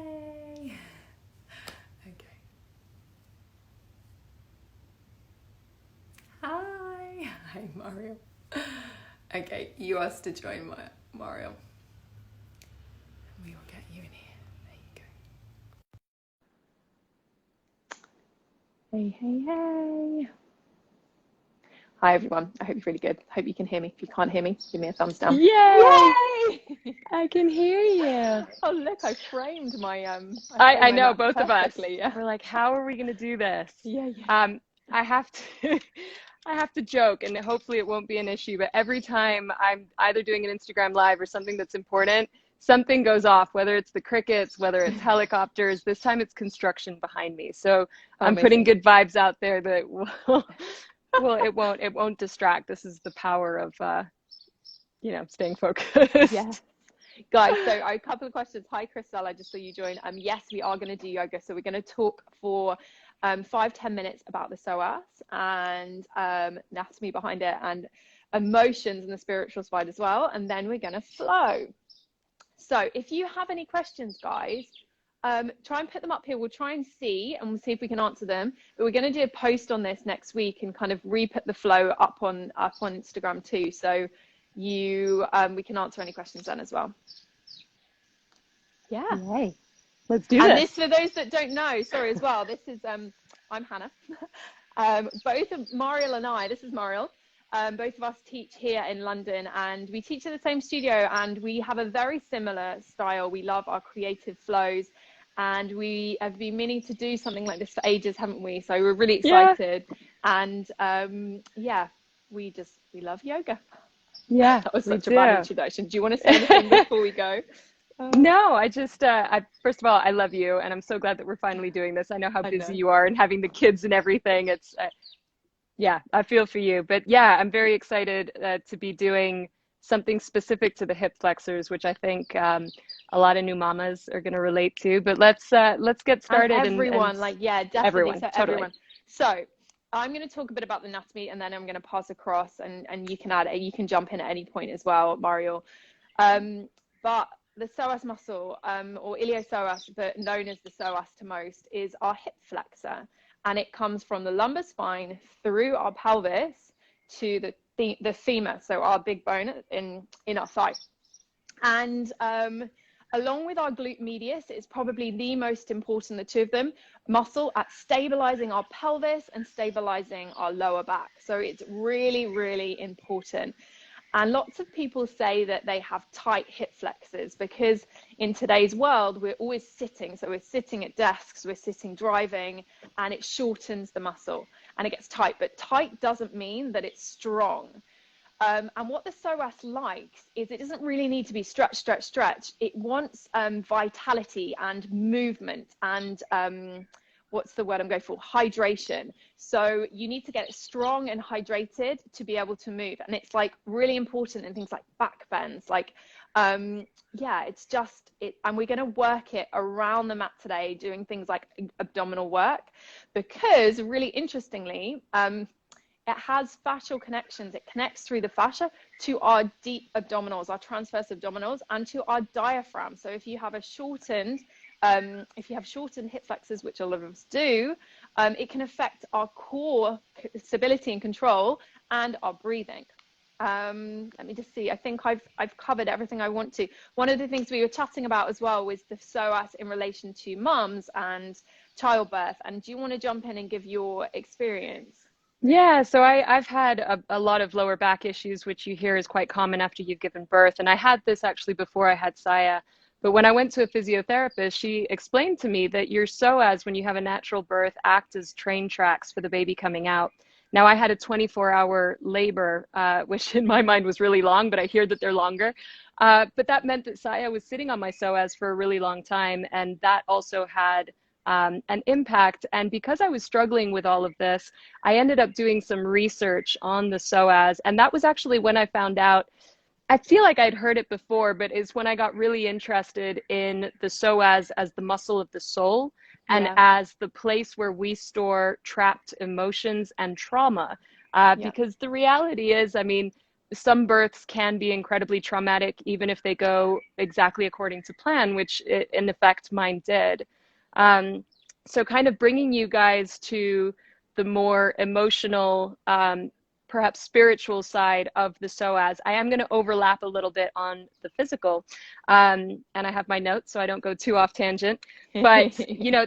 Yay! Okay. Hi! Hi, Mario. Okay, you asked to join Mario. We will get you in here. There you go. Hey, hey, hey. Hi, everyone. I hope you're really good. I hope you can hear me. If you can't hear me, give me a thumbs down. Yay! Yay! I can hear you. Oh, look, I framed my I my know, map both of us. perfectly. Yeah. We're like, how are we gonna do this? Yeah, yeah. I have to I have to joke, and hopefully it won't be an issue, but every time I'm either doing an Instagram live or something that's important, something goes off, whether it's the crickets, whether it's helicopters. This time it's construction behind me. So Oh, I'm putting amazing. good vibes out there that well, it won't distract. This is the power of staying Yeah. focused. Guys, so a couple of questions. Hi, Christella, just so you join. Yes, we are going to do yoga. So we're going to talk for 5-10 minutes about the psoas and anatomy behind it and emotions and the spiritual side as well. And then we're going to flow. So if you have any questions, guys, try and put them up here. We'll try and see, and we'll see if we can answer them. But we're going to do a post on this next week and kind of re-put the flow up on Instagram too. So we can answer any questions then as well. Yeah. Yay. Let's do And this. this, for those that don't know, sorry as well, this is, I'm Hannah. Both of Mariel and I, this is Mariel, both of us teach here in London, and we teach in the same studio, and we have a very similar style. We love our creative flows, and we have been meaning to do something like this for ages, haven't we? So we're really excited. Yeah. And yeah, we love yoga. Yeah, That was we such a bad do. introduction. Do you want to say anything before we go? No, first of all, I love you, and I'm so glad that we're finally doing this. I know how busy you are and having the kids and everything. Yeah, I feel for you. But yeah, I'm very excited to be doing something specific to the hip flexors, which I think a lot of new mamas are going to relate to. But let's get started. And everyone, yeah, definitely. Everyone, So totally. everyone. So I'm going to talk a bit about the anatomy, and then I'm going to pass across, and you can jump in at any point as well, Mario. But the psoas muscle, or iliopsoas, but known as the psoas to most, is our hip flexor, and it comes from the lumbar spine through our pelvis to the femur, so our big bone in our thigh. And along with our glute medius, it's probably the most important, the two of them, muscle at stabilizing our pelvis and stabilizing our lower back. So it's really, really important. And lots of people say that they have tight hip flexors because in today's world, we're always sitting. So we're sitting at desks, we're sitting driving, and it shortens the muscle and it gets tight. But tight doesn't mean that it's strong. And what the psoas likes is it doesn't really need to be stretch. It wants vitality and movement and what's the word I'm going for? Hydration. So you need to get it strong and hydrated to be able to move. And it's like really important in things like back bends. Like, yeah, it's just it. And we're going to work it around the mat today, doing things like abdominal work, because really interestingly, it has fascial connections. It connects through the fascia to our deep abdominals, our transverse abdominals, and to our diaphragm. So if you have shortened hip flexors, which a lot of us do, it can affect our core stability and control and our breathing. Let me just see. I think I've covered everything I want to. One of the things we were chatting about as well was the psoas in relation to mums and childbirth. And do you want to jump in and give your experience? Yeah, so I've had a lot of lower back issues, which you hear is quite common after you've given birth. And I had this actually before I had Saya. But when I went to a physiotherapist, she explained to me that your psoas, when you have a natural birth, act as train tracks for the baby coming out. Now, I had a 24-hour labor, which in my mind was really long, but I hear that they're longer. But that meant that Saya was sitting on my psoas for a really long time. And that also had an impact. And because I was struggling with all of this, I ended up doing some research on the psoas. And that was actually when I found out, I feel like I'd heard it before, but it's when I got really interested in the psoas as the muscle of the soul and as the place where we store trapped emotions and trauma. Because the reality is, I mean, some births can be incredibly traumatic, even if they go exactly according to plan, which in effect mine did. So kind of bringing you guys to the more emotional, perhaps spiritual side of the psoas. I am going to overlap a little bit on the physical, and I have my notes so I don't go too off tangent. But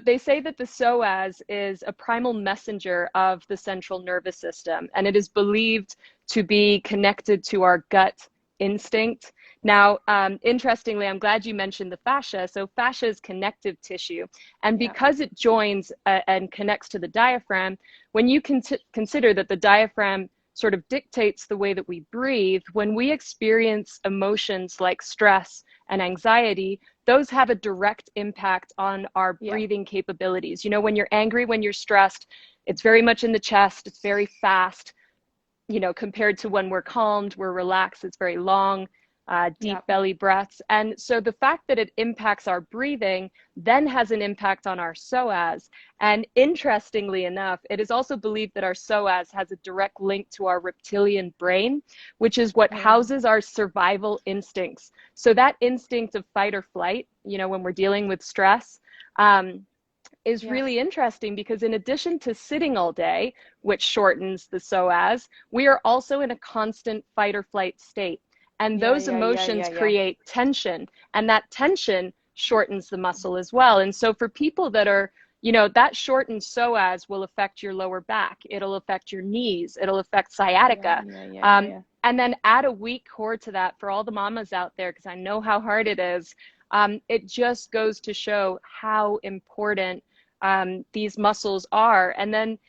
they say that the psoas is a primal messenger of the central nervous system, and it is believed to be connected to our gut instinct. Now, interestingly, I'm glad you mentioned the fascia. So fascia is connective tissue, and because it joins and connects to the diaphragm, when you consider that the diaphragm sort of dictates the way that we breathe, when we experience emotions like stress and anxiety, those have a direct impact on our breathing capabilities. When you're angry, when you're stressed, it's very much in the chest, it's very fast, compared to when we're calmed, we're relaxed, it's very long, deep belly breaths. And so the fact that it impacts our breathing then has an impact on our psoas. And interestingly enough, it is also believed that our psoas has a direct link to our reptilian brain, which is what houses our survival instincts. So that instinct of fight or flight, when we're dealing with stress, is really interesting, because in addition to sitting all day, which shortens the psoas, we are also in a constant fight or flight state. And those emotions create tension, and that tension shortens the muscle as well. And so for people that are, that shortened psoas will affect your lower back. It'll affect your knees. It'll affect sciatica. And then add a weak core to that for all the mamas out there, because I know how hard it is. It just goes to show how important these muscles are. And then,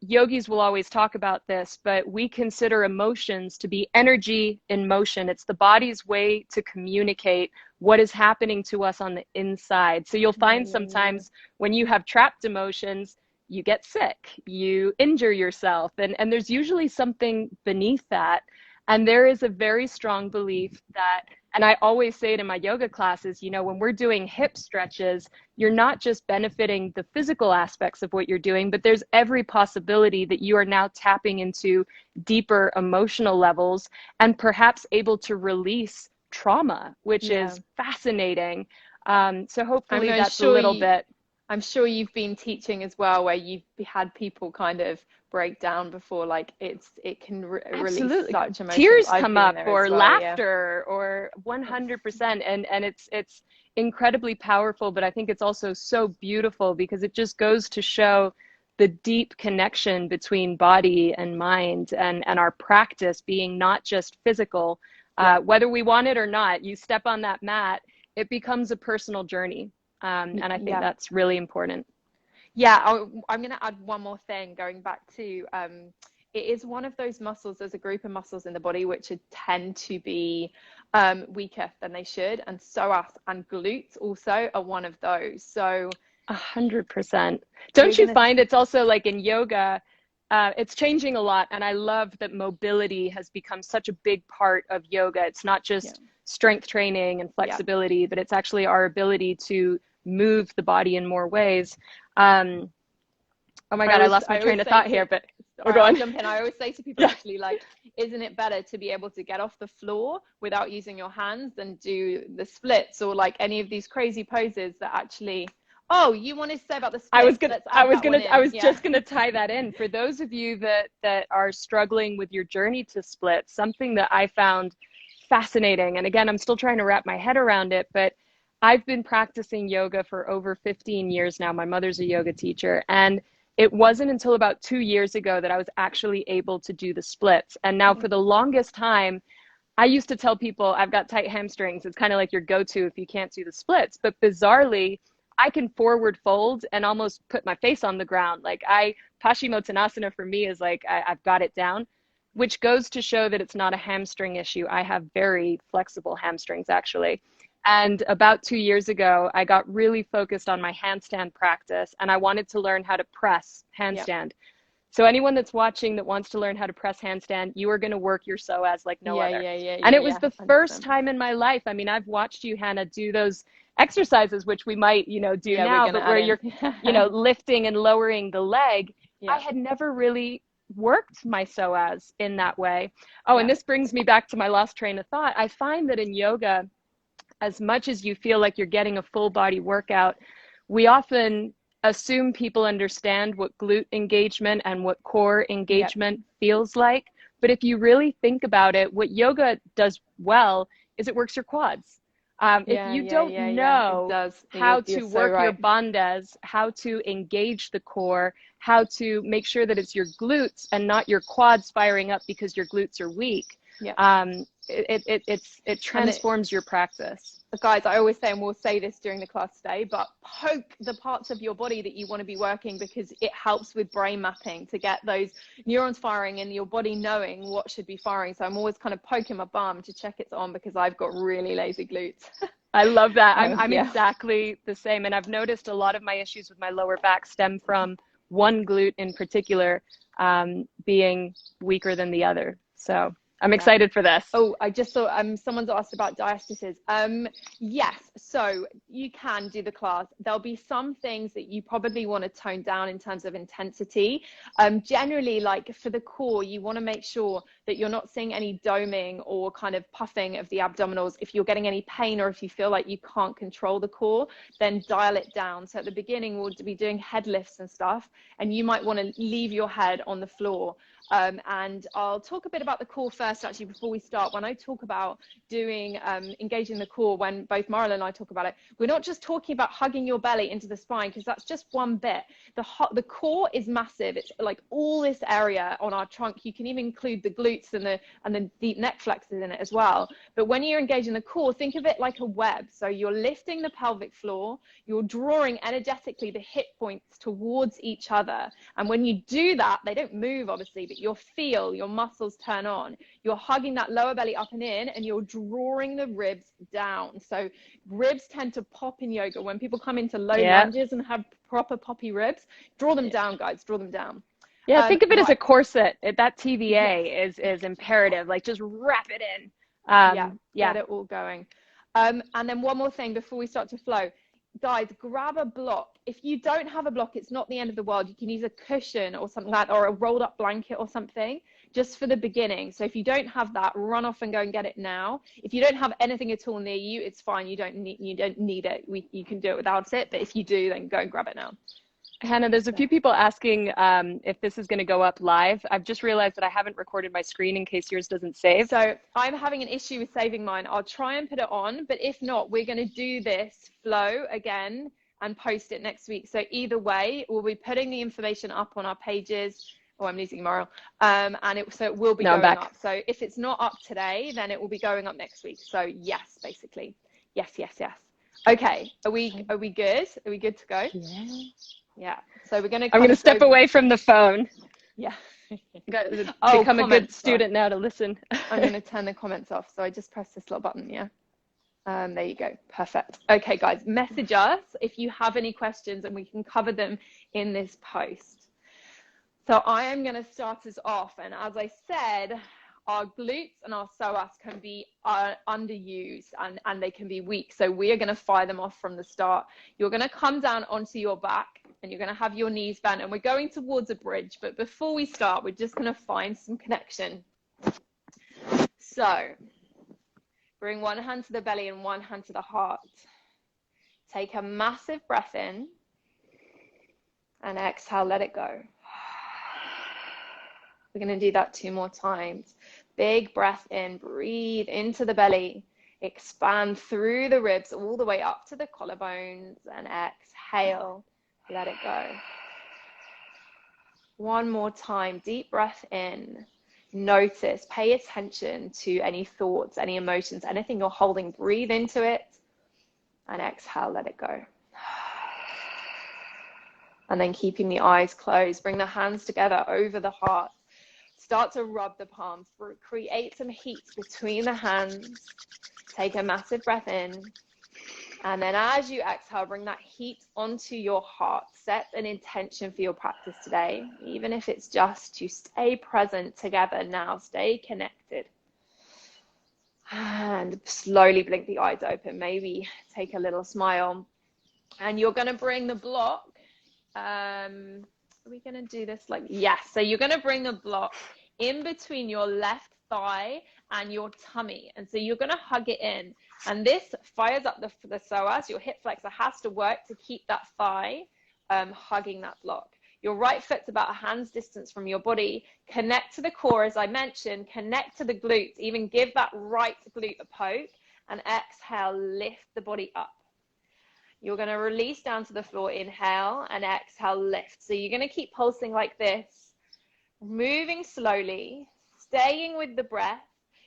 yogis will always talk about this, but we consider emotions to be energy in motion. It's the body's way to communicate what is happening to us on the inside. So you'll find sometimes when you have trapped emotions, you get sick, you injure yourself, and there's usually something beneath that. And there is a very strong belief that, and I always say it in my yoga classes, when we're doing hip stretches, you're not just benefiting the physical aspects of what you're doing, but there's every possibility that you are now tapping into deeper emotional levels and perhaps able to release trauma, which is fascinating. So hopefully that's a little bit. I'm sure you've been teaching as well, where you've had people kind of break down before, like it can release such emotions. Tears come up, or laughter, or 100%, and it's incredibly powerful. But I think it's also so beautiful, because it just goes to show the deep connection between body and mind, and our practice being not just physical, whether we want it or not. You step on that mat, it becomes a personal journey. And I think that's really important. Yeah, I'm going to add one more thing, going back to, it is one of those muscles, there's a group of muscles in the body which tend to be weaker than they should. And psoas and glutes also are one of those. So 100%. Don't you find it's also like in yoga, it's changing a lot. And I love that mobility has become such a big part of yoga. It's not just strength training and flexibility, but it's actually our ability to move the body in more ways. Oh my God, I lost my train of thought here, but we're going. Jump in. I always say to people, actually, like, isn't it better to be able to get off the floor without using your hands than do the splits, or like any of these crazy poses that actually, you want to say about the splits? I was just gonna tie that in. For those of you that are struggling with your journey to splits, something that I found fascinating, and again, I'm still trying to wrap my head around it, but I've been practicing yoga for over 15 years now. My mother's a yoga teacher, and it wasn't until about 2 years ago that I was actually able to do the splits. And now for the longest time, I used to tell people I've got tight hamstrings. It's kind of like your go-to if you can't do the splits. But bizarrely, I can forward fold and almost put my face on the ground. Like Paschimottanasana for me is like, I've got it down, which goes to show that it's not a hamstring issue. I have very flexible hamstrings, actually. And about 2 years ago, I got really focused on my handstand practice, and I wanted to learn how to press handstand. Yep. So anyone that's watching that wants to learn how to press handstand, you are going to work your psoas like no other. And it was the first time in my life. I mean, I've watched you, Hannah, do those exercises, which we might, do now, but where you're, lifting and lowering the leg. I had never really worked my psoas in that way. Oh, and this brings me back to my last train of thought. I find that in yoga, as much as you feel like you're getting a full body workout, we often assume people understand what glute engagement and what core engagement feels like. But if you really think about it, what yoga does well is it works your quads. If you don't know how to work your bandhas, how to engage the core, how to make sure that it's your glutes and not your quads firing up because your glutes are weak, it transforms your practice. Guys, I always say, and we'll say this during the class today, but poke the parts of your body that you want to be working, because it helps with brain mapping to get those neurons firing and your body knowing what should be firing. So I'm always kind of poking my bum to check it's on, because I've got really lazy glutes. I love that. I'm exactly the same. And I've noticed a lot of my issues with my lower back stem from one glute in particular being weaker than the other. So I'm excited for this. Oh, I just saw someone's asked about diastasis. Yes, so you can do the class. There'll be some things that you probably want to tone down in terms of intensity. Generally, like for the core, you want to make sure that you're not seeing any doming or kind of puffing of the abdominals. If you're getting any pain, or if you feel like you can't control the core, then dial it down. So at the beginning, we'll be doing head lifts and stuff, and you might want to leave your head on the floor. And I'll talk a bit about the core first, actually, before we start. When I talk about doing engaging the core, when both Mariel and I talk about it, we're not just talking about hugging your belly into the spine, because that's just one bit. The core is massive. It's like all this area on our trunk. You can even include the glutes and the deep neck flexors in it as well. But when you're engaging the core, think of it like a web. So you're lifting the pelvic floor, you're drawing energetically the hip points towards each other. And when you do that, they don't move, obviously, but you'll feel your muscles turn on. You're hugging that lower belly up and in, and you're drawing the ribs down. So ribs tend to pop in yoga. When people come into low lunges and have proper poppy ribs, draw them down, guys, draw them down. Yeah, think of it as a corset. That TVA is imperative. Like, just wrap it in. Get it all going. And then one more thing before we start to flow. Guys, grab a block. If you don't have a block, it's not the end of the world. You can use a cushion or something like that, or a rolled up blanket or something, just for the beginning. So if you don't have that, run off and go and get it now. If you don't have anything at all near you, it's fine. You don't need it. You can do it without it. But if you do, then go and grab it now. Hannah, there's a few people asking if this is going to go up live. I've just realized that I haven't recorded my screen in case yours doesn't save. So I'm having an issue with saving mine. I'll try and put it on, but if not, we're going to do this flow again and post it next week. So either way, we'll be putting the information up on our pages. Oh, I'm losing Mariel. So it will be going up. So if it's not up today, then it will be going up next week. So yes, basically. Yes. Okay. Are we good? Are we good to go? Yeah. So we're going to. I'm going to step away from the phone. Yeah. Become a good student now to listen. I'm going to turn the comments off. So I just press this little button. Yeah. There you go. Perfect. Okay, guys, message us if you have any questions, and we can cover them in this post. So I am going to start us off. And as I said, our glutes and our psoas can be underused and they can be weak. So we are going to fire them off from the start. You're going to come down onto your back, and you're going to have your knees bent, and we're going towards a bridge. But before we start, we're just going to find some connection. So bring one hand to the belly and one hand to the heart. Take a massive breath in, and exhale, let it go. We're going to do that 2 more times. Big breath in, breathe into the belly, expand through the ribs all the way up to the collarbones, and exhale, let it go. One more time, deep breath in. Notice, pay attention to any thoughts, any emotions, anything you're holding. Breathe into it, and exhale, let it go. And then keeping the eyes closed, bring the hands together over the heart. Start to rub the palms, create some heat between the hands. Take a massive breath in. And then as you exhale, bring that heat onto your heart. Set an intention for your practice today, even if it's just to stay present together now, stay connected. And slowly blink the eyes open, maybe take a little smile. And you're going to bring the block Are we going to do this like, yes. So you're going to bring the block in between your left thigh and your tummy. And so you're going to hug it in. And this fires up the psoas. Your hip flexor has to work to keep that thigh hugging that block. Your right foot's about a hand's distance from your body. Connect to the core, as I mentioned. Connect to the glutes. Even give that right glute a poke. And exhale, lift the body up. You're going to release down to the floor. Inhale and exhale, lift. So you're going to keep pulsing like this. Moving slowly. Staying with the breath.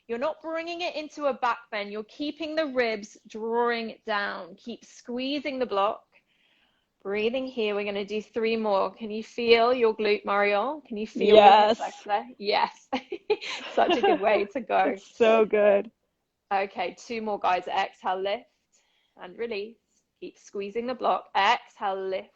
You're not bringing it into a back bend. You're keeping the ribs drawing it down. Keep squeezing the block. Breathing here. We're going to do 3 more. Can you feel your glute, Mariel? Can you feel your hip flexor? Yes. Such a good way to go. It's so good. Okay, 2 more, guys. Exhale, lift and release. Keep squeezing the block. Exhale, lift.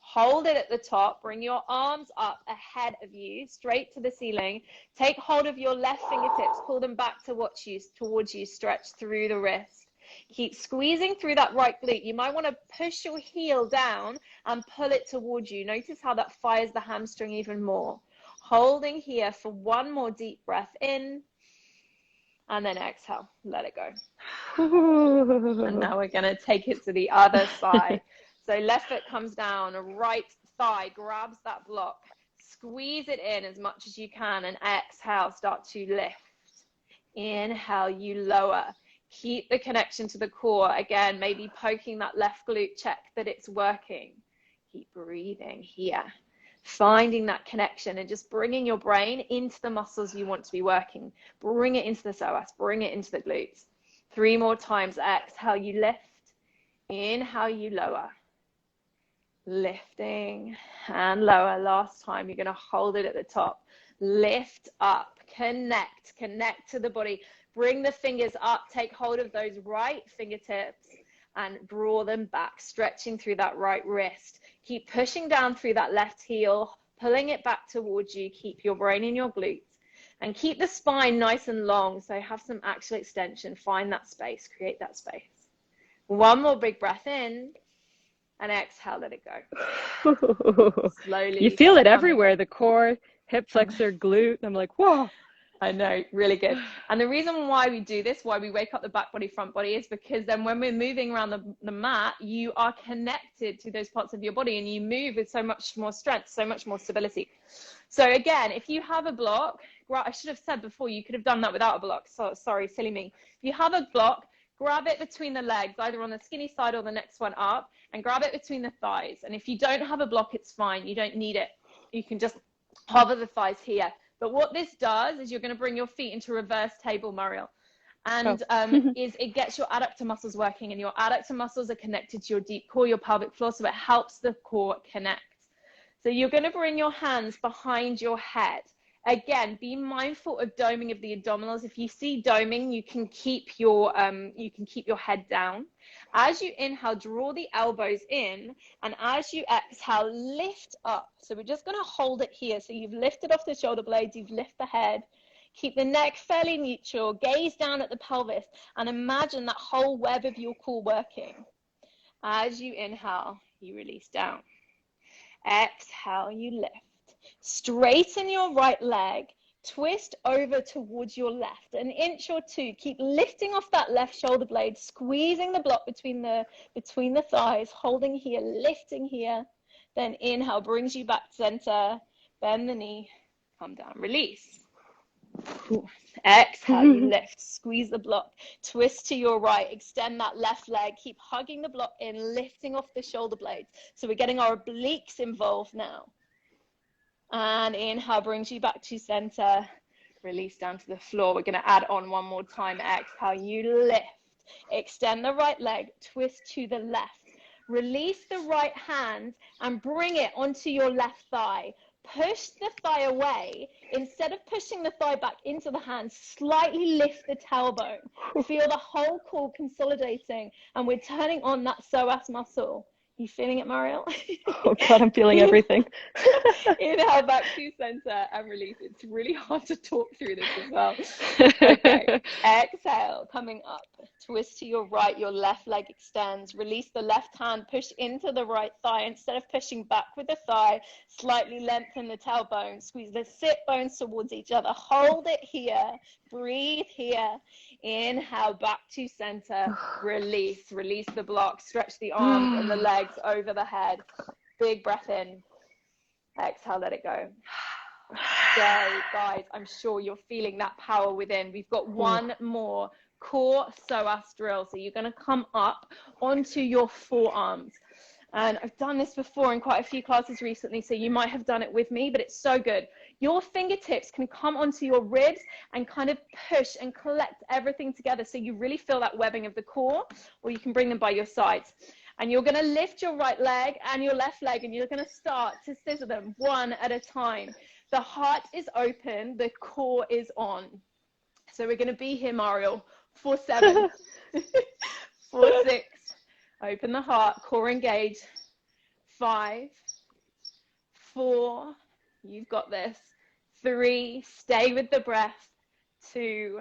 Hold it at the top. Bring your arms up ahead of you, straight to the ceiling. Take hold of your left fingertips. Pull them back towards you. Stretch through the wrist. Keep squeezing through that right glute. You might want to push your heel down and pull it towards you. Notice how that fires the hamstring even more. Holding here for 1 more deep breath in. And then exhale. Let it go. And now we're going to take it to the other side. So left foot comes down, right thigh grabs that block. Squeeze it in as much as you can and exhale, start to lift. Inhale, you lower. Keep the connection to the core. Again, maybe poking that left glute, check that it's working. Keep breathing here. Finding that connection and just bringing your brain into the muscles you want to be working. Bring it into the psoas, bring it into the glutes. 3 more times. Exhale, you lift. Inhale, you lower. Lifting and lower. Last time, you're going to hold it at the top. Lift up, connect to the body. Bring the fingers up, take hold of those right fingertips and draw them back, stretching through that right wrist. Keep pushing down through that left heel, pulling it back towards you. Keep your brain in your glutes and keep the spine nice and long. So have some axial extension. Find that space, create that space. 1 more big breath in and exhale, let it go. Slowly. You feel it everywhere, the core, hip flexor, glute. I'm like, whoa. I know, really good. And the reason why we do this, why we wake up the back body, front body, is because then when we're moving around the mat, you are connected to those parts of your body and you move with so much more strength, so much more stability. So again, if you have a block, I should have said before, you could have done that without a block. So sorry, silly me. If you have a block, grab it between the legs, either on the skinny side or the next one up, and grab it between the thighs. And if you don't have a block, it's fine. You don't need it. You can just hover the thighs here. But what this does is you're going to bring your feet into reverse table, Mariel. And it gets your adductor muscles working, and your adductor muscles are connected to your deep core, your pelvic floor, so it helps the core connect. So you're going to bring your hands behind your head. Again, be mindful of doming of the abdominals. If you see doming, you can keep your head down. As you inhale, draw the elbows in, and as you exhale, lift up. So we're just going to hold it here. So you've lifted off the shoulder blades, you've lifted the head. Keep the neck fairly neutral, gaze down at the pelvis, and imagine that whole web of your core working. As you inhale, you release down. Exhale, you lift. Straighten your right leg, twist over towards your left, 1 inch or 2. Keep lifting off that left shoulder blade, squeezing the block between the thighs, holding here, lifting here. Then inhale, brings you back center, bend the knee, come down, release. Exhale, you lift, squeeze the block, twist to your right, extend that left leg, keep hugging the block in, lifting off the shoulder blades. So we're getting our obliques involved now. And inhale brings you back to center. Release down to the floor. We're going to add on 1 more time. Exhale, you lift. Extend the right leg. Twist to the left. Release the right hand and bring it onto your left thigh. Push the thigh away. Instead of pushing the thigh back into the hand, slightly lift the tailbone. Feel the whole core consolidating, and we're turning on that psoas muscle. You feeling it, Mario? Oh God, I'm feeling everything. Inhale back to center and release. It's really hard to talk through this as well. Okay. Exhale, coming up. Twist to your right, your left leg extends. Release the left hand, push into the right thigh. Instead of pushing back with the thigh, slightly lengthen the tailbone. Squeeze the sit bones towards each other. Hold it here. Breathe here. Inhale back to center. Release. Release the block. Stretch the arms and the legs over the head. Big breath in. Exhale, let it go. Stay, guys. I'm sure you're feeling that power within. We've got one more core psoas drill. So you're going to come up onto your forearms. And I've done this before in quite a few classes recently, so you might have done it with me, but it's so good. Your fingertips can come onto your ribs and kind of push and collect everything together so you really feel that webbing of the core, or you can bring them by your sides. And you're going to lift your right leg and your left leg, and you're going to start to scissor them one at a time. The heart is open, the core is on. So we're going to be here, Mario, for 7, for 6, open the heart, core engage, 5, 4, you've got this, 3, stay with the breath, 2,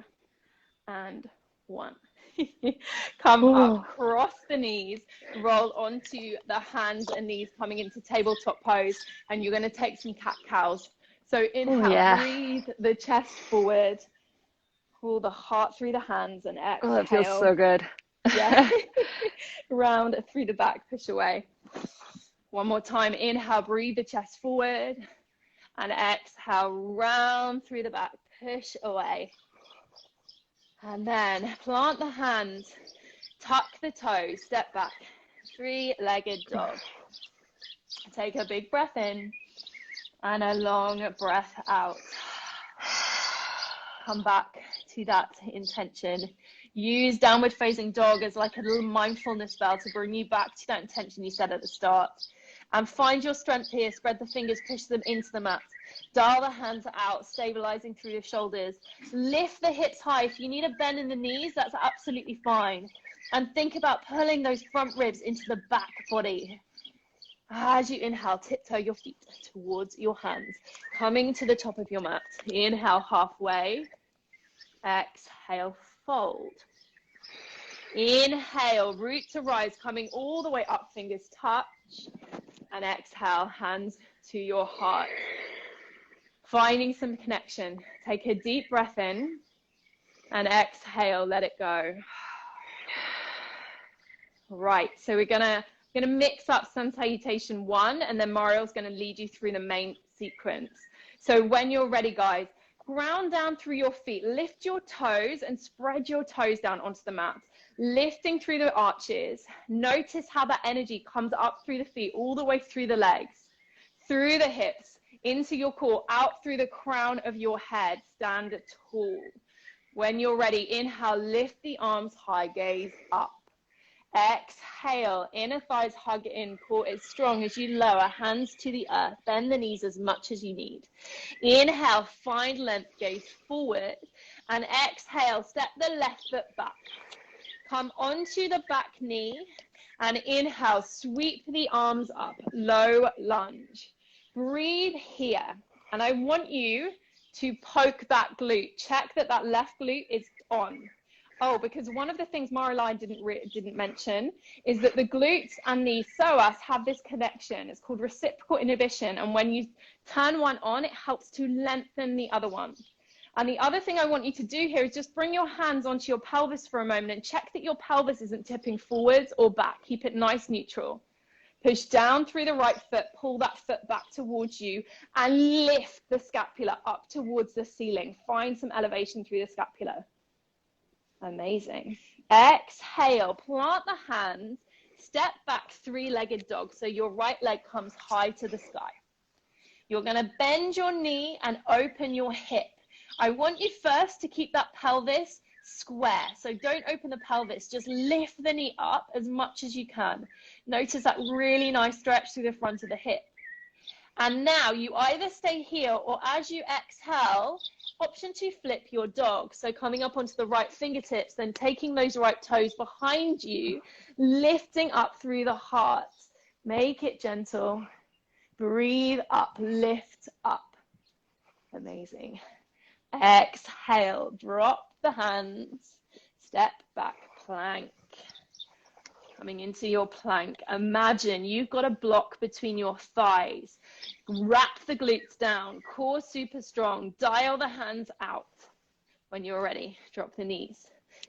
and 1. Come up, cross the knees, roll onto the hands and knees, coming into tabletop pose, and you're going to take some cat-cows. So inhale, breathe the chest forward, pull the heart through the hands, and exhale. Oh, that feels so good. Yeah. Round through the back, push away. One more time, inhale, breathe the chest forward, and exhale, round through the back, push away. And then plant the hands, tuck the toes, step back, 3-legged dog. Take a big breath in and a long breath out. Come back to that intention. Use downward facing dog as like a little mindfulness bell to bring you back to that intention you set at the start. And find your strength here. Spread the fingers, push them into the mat. Dial the hands out, stabilizing through your shoulders. Lift the hips high. If you need a bend in the knees, that's absolutely fine. And think about pulling those front ribs into the back body. As you inhale, tiptoe your feet towards your hands, coming to the top of your mat. Inhale, halfway. Exhale, fold. Inhale, root to rise, coming all the way up, fingers touch. And exhale, hands to your heart. Finding some connection. Take a deep breath in and exhale, let it go. Right, so we're gonna mix up Sun Salutation 1, and then Mario's gonna lead you through the main sequence. So when you're ready, guys, ground down through your feet, lift your toes and spread your toes down onto the mat. Lifting through the arches. Notice how that energy comes up through the feet, all the way through the legs, through the hips, into your core, out through the crown of your head. Stand tall. When you're ready, inhale, lift the arms high, gaze up. Exhale, inner thighs hug in, core is strong as you lower, hands to the earth, bend the knees as much as you need. Inhale, find length, gaze forward, and exhale, step the left foot back. Come onto the back knee, and inhale, sweep the arms up, low lunge. Breathe here, and I want you to poke that glute. Check that that left glute is on. Oh, because one of the things Mariline didn't mention is that the glutes and the psoas have this connection. It's called reciprocal inhibition, and when you turn one on, it helps to lengthen the other one. And the other thing I want you to do here is just bring your hands onto your pelvis for a moment and check that your pelvis isn't tipping forwards or back. Keep it nice, neutral. Push down through the right foot, pull that foot back towards you, and lift the scapula up towards the ceiling. Find some elevation through the scapula. Amazing. Exhale, plant the hands, step back, 3-legged dog. So your right leg comes high to the sky. You're going to bend your knee and open your hip. I want you first to keep that pelvis square. So don't open the pelvis, just lift the knee up as much as you can. Notice that really nice stretch through the front of the hip. And now you either stay here, or as you exhale, option to flip your dog. So coming up onto the right fingertips, then taking those right toes behind you, lifting up through the heart. Make it gentle. Breathe up, lift up. Amazing. Exhale, drop the hands. Step back, plank. Coming into your plank. Imagine you've got a block between your thighs. Wrap the glutes down. Core super strong. Dial the hands out. When you're ready, drop the knees.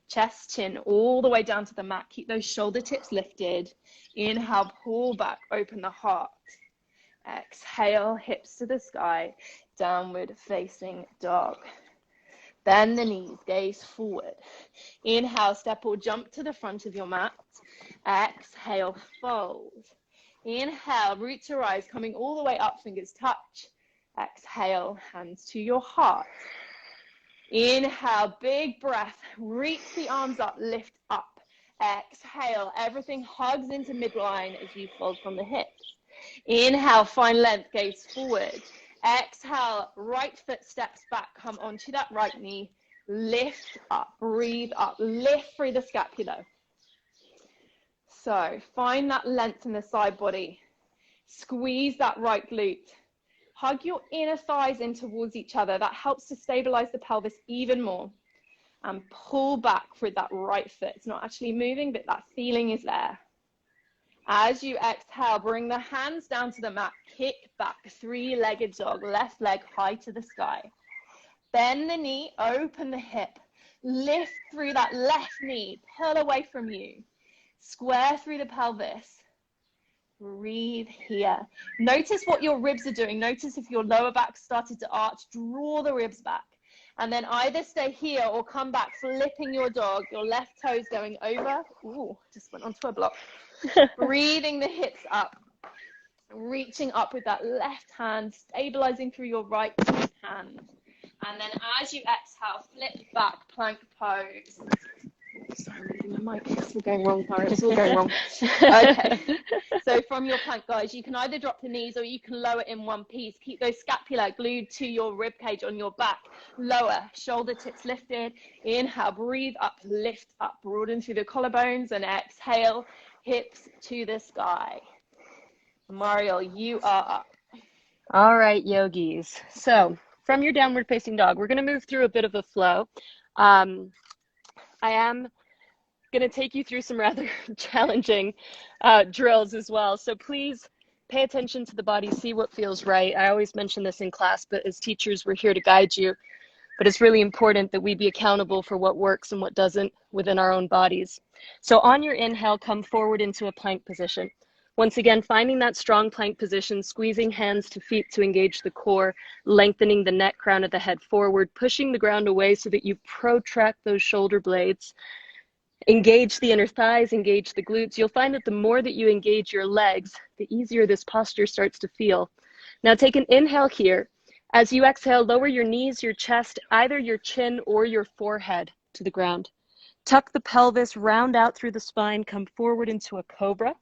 Chest, chin, all the way down to the mat. Keep those shoulder tips lifted. Inhale, pull back, open the heart. Exhale, hips to the sky. Downward facing dog. Bend the knees, gaze forward. Inhale, step or jump to the front of your mat. Exhale, fold. Inhale, root to rise, coming all the way up, fingers touch. Exhale, hands to your heart. Inhale, big breath, reach the arms up, lift up. Exhale, everything hugs into midline as you fold from the hips. Inhale, find length, gaze forward. Exhale, right foot steps back, come onto that right knee. Lift up, breathe up, lift through the scapula. So find that length in the side body. Squeeze that right glute. Hug your inner thighs in towards each other. That helps to stabilize the pelvis even more. And pull back with that right foot. It's not actually moving, but that feeling is there. As you exhale, bring the hands down to the mat. Kick back, three-legged dog. Left leg high to the sky. Bend the knee, open the hip. Lift through that left knee. Pull away from you. Square through the pelvis. Breathe here. Notice what your ribs are doing. Notice if your lower back started to arch. Draw the ribs back. And then either stay here or come back, flipping your dog. Your left toes going over. Ooh, just went onto a block. Breathing the hips up. Reaching up with that left hand, stabilizing through your right hand. And then as you exhale, flip back, plank pose. Sorry, I'm moving the mic. It's all going wrong, Mara. It's all going wrong. Okay. So from your plank, guys, you can either drop the knees or you can lower in one piece. Keep those scapula glued to your rib cage on your back. Lower, shoulder tips lifted. Inhale, breathe up, lift up, broaden through the collarbones, and exhale, hips to the sky. Mario, you are up. All right, yogis. So from your downward facing dog, we're going to move through a bit of a flow. I am going to take you through some rather challenging drills as well. So please pay attention to the body, see what feels right. I always mention this in class, but as teachers, we're here to guide you. But it's really important that we be accountable for what works and what doesn't within our own bodies. So on your inhale, come forward into a plank position. Once again, finding that strong plank position, squeezing hands to feet to engage the core, lengthening the neck, crown of the head forward, pushing the ground away so that you protract those shoulder blades. Engage the inner thighs, engage the glutes. You'll find that the more that you engage your legs, the easier this posture starts to feel. Now take an inhale here. As you exhale, lower your knees, your chest, either your chin or your forehead to the ground. Tuck the pelvis, round out through the spine, come forward into a cobra.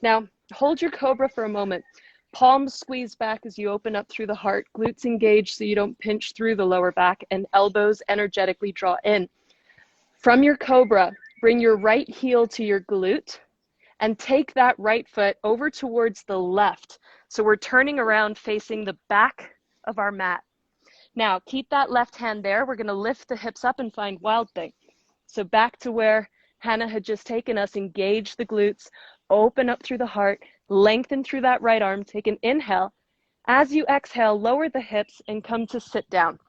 Now, hold your cobra for a moment. Palms squeeze back as you open up through the heart, glutes engage so you don't pinch through the lower back, and elbows energetically draw in. From your cobra, bring your right heel to your glute and take that right foot over towards the left. So we're turning around facing the back of our mat. Now, keep that left hand there. We're going to lift the hips up and find Wild Thing. So back to where Hannah had just taken us, engage the glutes, open up through the heart, lengthen through that right arm, take an inhale. As you exhale, lower the hips and come to sit down.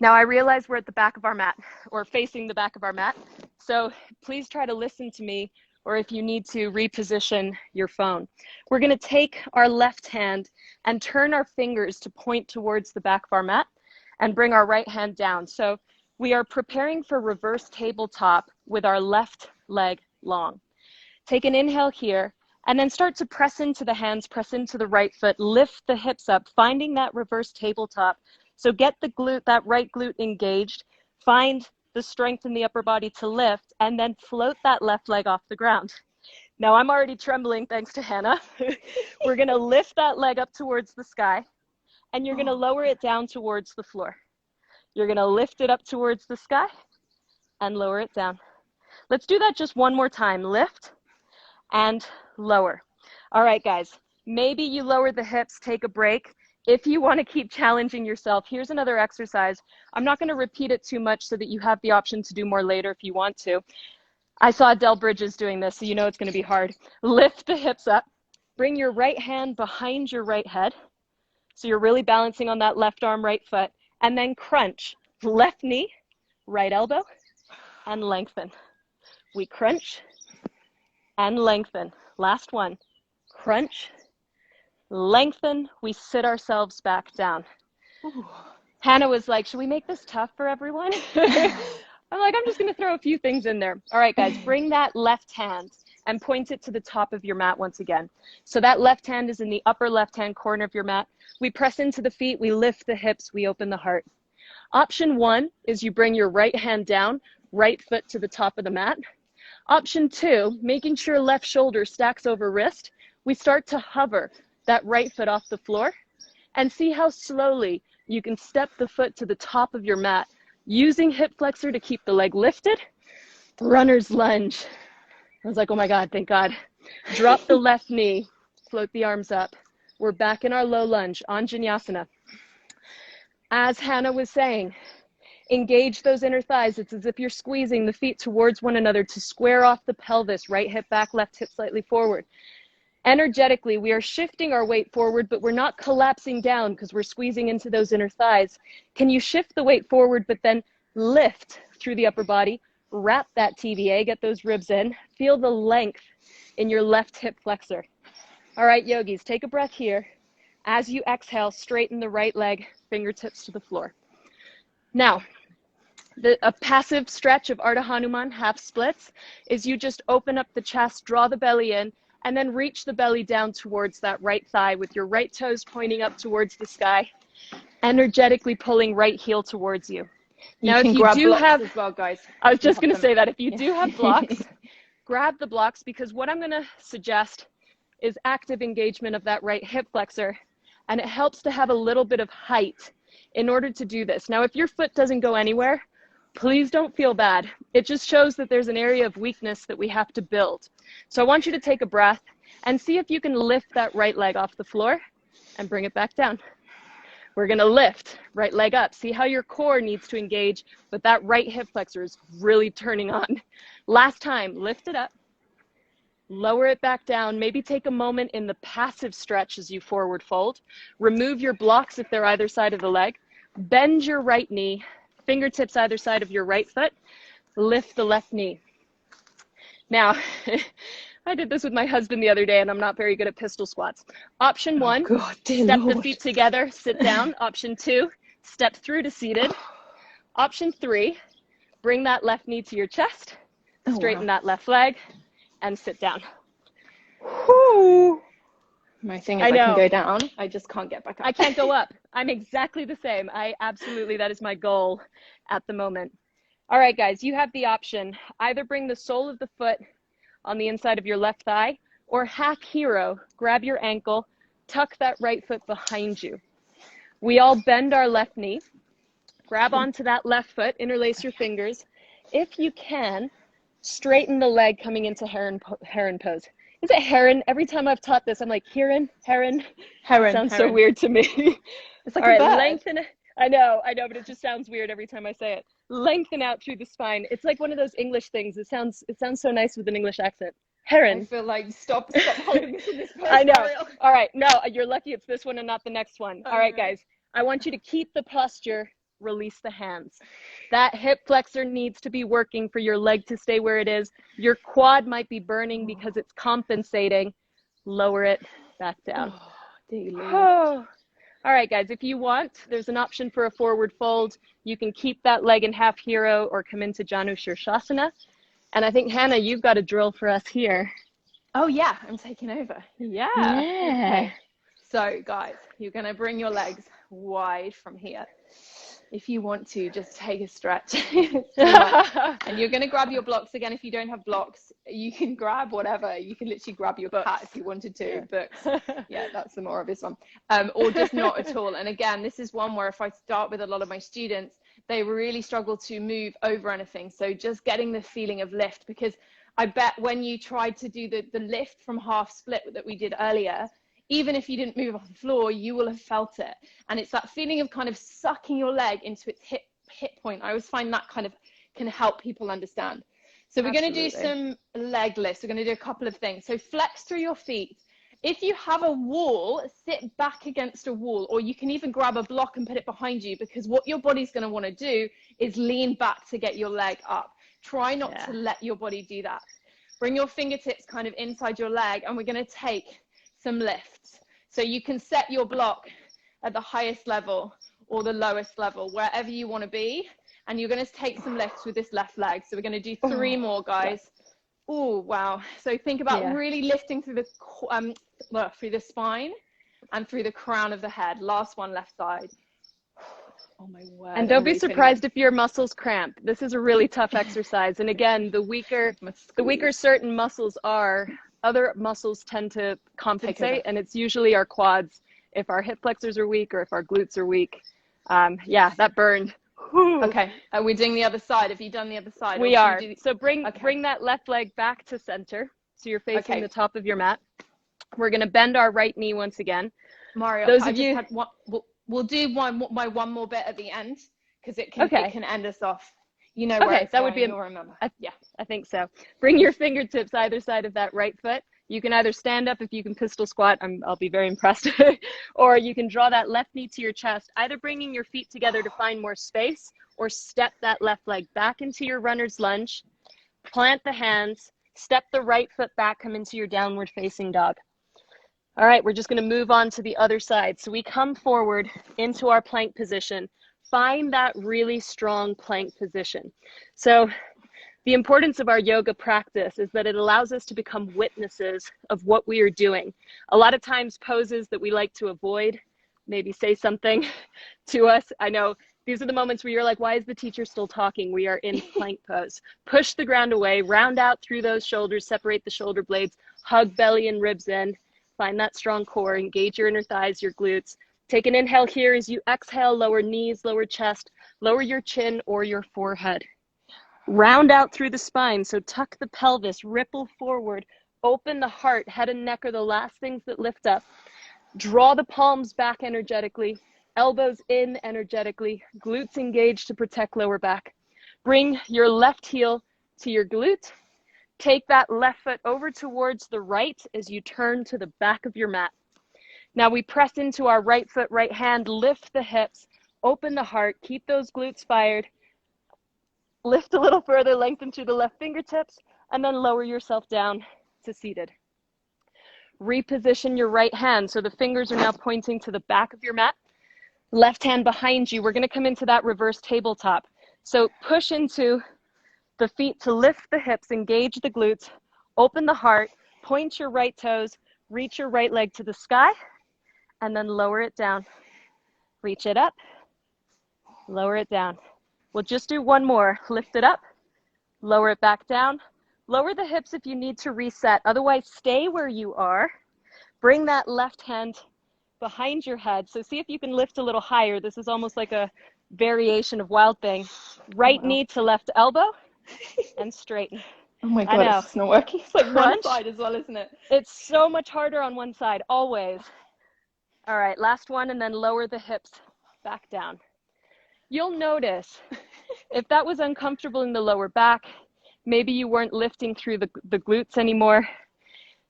Now I realize we're at the back of our mat, or facing the back of our mat, so please try to listen to me, or if you need to, reposition your phone. We're going to take our left hand and turn our fingers to point towards the back of our mat and bring our right hand down. So we are preparing for reverse tabletop with our left leg long. Take an inhale here and then start to press into the hands, press into the right foot, lift the hips up, finding that reverse tabletop. So get the glute, that right glute engaged, find the strength in the upper body to lift, and then float that left leg off the ground. Now I'm already trembling thanks to Hannah. We're gonna lift that leg up towards the sky and you're gonna lower it down towards the floor. You're gonna lift it up towards the sky and lower it down. Let's do that just one more time. Lift and lower. All right, guys, maybe you lower the hips, take a break. If you want to keep challenging yourself, here's another exercise. I'm not going to repeat it too much so that you have the option to do more later if you want to. I saw Del Bridges doing this, so you know it's going to be hard. Lift the hips up. Bring your right hand behind your right head. So you're really balancing on that left arm, right foot. And then crunch. Left knee, right elbow, and lengthen. We crunch and lengthen. Last one. Crunch, lengthen. We sit ourselves back down. Ooh. Hannah was like, should we make this tough for everyone? I'm like, I'm just going to throw a few things in there. All right, guys, bring that left hand and point it to the top of your mat once again. So that left hand is in the upper left-hand corner of your mat. We press into the feet, we lift the hips, we open the heart. Option 1 is you bring your right hand down, right foot to the top of the mat. Option 2, making sure left shoulder stacks over wrist, we start to hover that right foot off the floor and see how slowly you can step the foot to the top of your mat, using hip flexor to keep the leg lifted. Runner's lunge. I was like, oh my God, thank God. Drop the left knee, float the arms up. We're back in our low lunge, Anjaneyasana. As Hannah was saying, engage those inner thighs. It's as if you're squeezing the feet towards one another to square off the pelvis, right hip back, left hip slightly forward. Energetically, we are shifting our weight forward, but we're not collapsing down because we're squeezing into those inner thighs. Can you shift the weight forward, but then lift through the upper body, wrap that TVA, get those ribs in, feel the length in your left hip flexor. All right, yogis, take a breath here. As you exhale, straighten the right leg, fingertips to the floor. Now, a passive stretch of Ardha Hanuman, half splits, is you just open up the chest, draw the belly in, and then reach the belly down towards that right thigh with your right toes pointing up towards the sky, energetically pulling right heel towards you. Now, if you do have, as well, guys. I was just going to say that if you do have blocks, grab the blocks, because what I'm going to suggest is active engagement of that right hip flexor, and it helps to have a little bit of height in order to do this. Now, if your foot doesn't go anywhere, please don't feel bad. It just shows that there's an area of weakness that we have to build. So I want you to take a breath and see if you can lift that right leg off the floor and bring it back down. We're going to lift, right leg up. See how your core needs to engage, but that right hip flexor is really turning on. Last time, lift it up, lower it back down. Maybe take a moment in the passive stretch as you forward fold. Remove your blocks if they're either side of the leg. Bend your right knee, fingertips either side of your right foot. Lift the left knee. Now, I did this with my husband the other day, and I'm not very good at pistol squats. Option 1, step the feet together, sit down. Option 2, step through to seated. Option 3, bring that left knee to your chest, straighten that left leg, and sit down. Whew. My thing is I can go down. I just can't get back up. I can't go up. I'm exactly the same. That is my goal at the moment. All right, guys, you have the option. Either bring the sole of the foot on the inside of your left thigh, or hack hero, grab your ankle, tuck that right foot behind you. We all bend our left knee, grab onto that left foot, interlace your fingers. If you can, straighten the leg coming into heron pose. Is it heron? Every time I've taught this, I'm like, heron. Sounds so weird to me. It's like all a right, bird. lengthen. I know, but it just sounds weird every time I say it. Lengthen out through the spine. It's like one of those English things. It sounds so nice with an English accent. Heron. I feel like stop holding this in this pose. I know. All right, no, you're lucky it's this one and not the next one. All right, guys, I want you to keep the posture, release the hands. That hip flexor needs to be working for your leg to stay where it is. Your quad might be burning because it's compensating. Lower it back down. Oh. All right, guys, if you want, there's an option for a forward fold. You can keep that leg in half hero or come into Janu Shirshasana. And I think, Hannah, you've got a drill for us here. Oh, yeah, I'm taking over. Yeah. Okay. So, guys, you're going to bring your legs wide from here. If you want to, just take a stretch. And you're going to grab your blocks again. If you don't have blocks, you can grab whatever. You can literally grab your cat if you wanted to. Yeah. Books. Yeah, that's the more obvious one. Or just not at all. And again, this is one where if I start with a lot of my students, they really struggle to move over anything. So just getting the feeling of lift, because I bet when you tried to do the lift from half split that we did earlier, even if you didn't move off the floor, you will have felt it. And it's that feeling of kind of sucking your leg into its hip point. I always find that kind of can help people understand. So we're going to do some leg lifts. We're going to do a couple of things. So flex through your feet. If you have a wall, sit back against a wall, or you can even grab a block and put it behind you, because what your body's going to want to do is lean back to get your leg up. Try not to let your body do that. Bring your fingertips kind of inside your leg, and we're going to take some lifts. So you can set your block at the highest level or the lowest level, wherever you want to be. And you're going to take some lifts with this left leg. So we're going to do 3 more, guys. Oh, wow. So think about really lifting through the spine and through the crown of the head. Last one, left side. Oh my word. And don't be surprised if your muscles cramp. This is a really tough exercise. And again, the weaker certain muscles are, other muscles tend to compensate, and it's usually our quads. If our hip flexors are weak or if our glutes are weak, that burned. Whew. Okay, are we doing the other side? Have you done the other side? We are. So bring that left leg back to center. So you're facing the top of your mat. We're going to bend our right knee once again. Mario, we'll do one more bit at the end, because it can end us off. You know where it's that going, would be you'll remember. I think so. Bring your fingertips either side of that right foot. You can either stand up if you can pistol squat. I'll be very impressed. Or you can draw that left knee to your chest, either bringing your feet together to find more space, or step that left leg back into your runner's lunge, plant the hands, step the right foot back, come into your downward facing dog. All right, we're just going to move on to the other side. So we come forward into our plank position. Find that really strong plank position. So the importance of our yoga practice is that it allows us to become witnesses of what we are doing. A lot of times poses that we like to avoid, maybe say something to us. I know these are the moments where you're like, why is the teacher still talking? We are in plank pose. Push the ground away, round out through those shoulders, separate the shoulder blades, hug belly and ribs in, find that strong core, engage your inner thighs, your glutes. Take an inhale here. As you exhale, lower knees, lower chest, lower your chin or your forehead. Round out through the spine, so tuck the pelvis, ripple forward, open the heart. Head and neck are the last things that lift up. Draw the palms back energetically, elbows in energetically, glutes engaged to protect lower back. Bring your left heel to your glute. Take that left foot over towards the right as you turn to the back of your mat. Now we press into our right foot, right hand, lift the hips, open the heart, keep those glutes fired. Lift a little further, lengthen through the left fingertips, and then lower yourself down to seated. Reposition your right hand so the fingers are now pointing to the back of your mat. Left hand behind you. We're going to come into that reverse tabletop. So push into the feet to lift the hips, engage the glutes, open the heart, point your right toes, reach your right leg to the sky, and then lower it down. Reach it up, lower it down. We'll just do one more. Lift it up, lower it back down. Lower the hips if you need to reset. Otherwise, stay where you are. Bring that left hand behind your head. So see if you can lift a little higher. This is almost like a variation of Wild Thing. Right knee to left elbow and straighten. Oh my God, it's not working. It's like one side as well, isn't it? It's so much harder on one side, always. All right, last one, and then lower the hips back down. You'll notice if that was uncomfortable in the lower back, maybe you weren't lifting through the glutes anymore.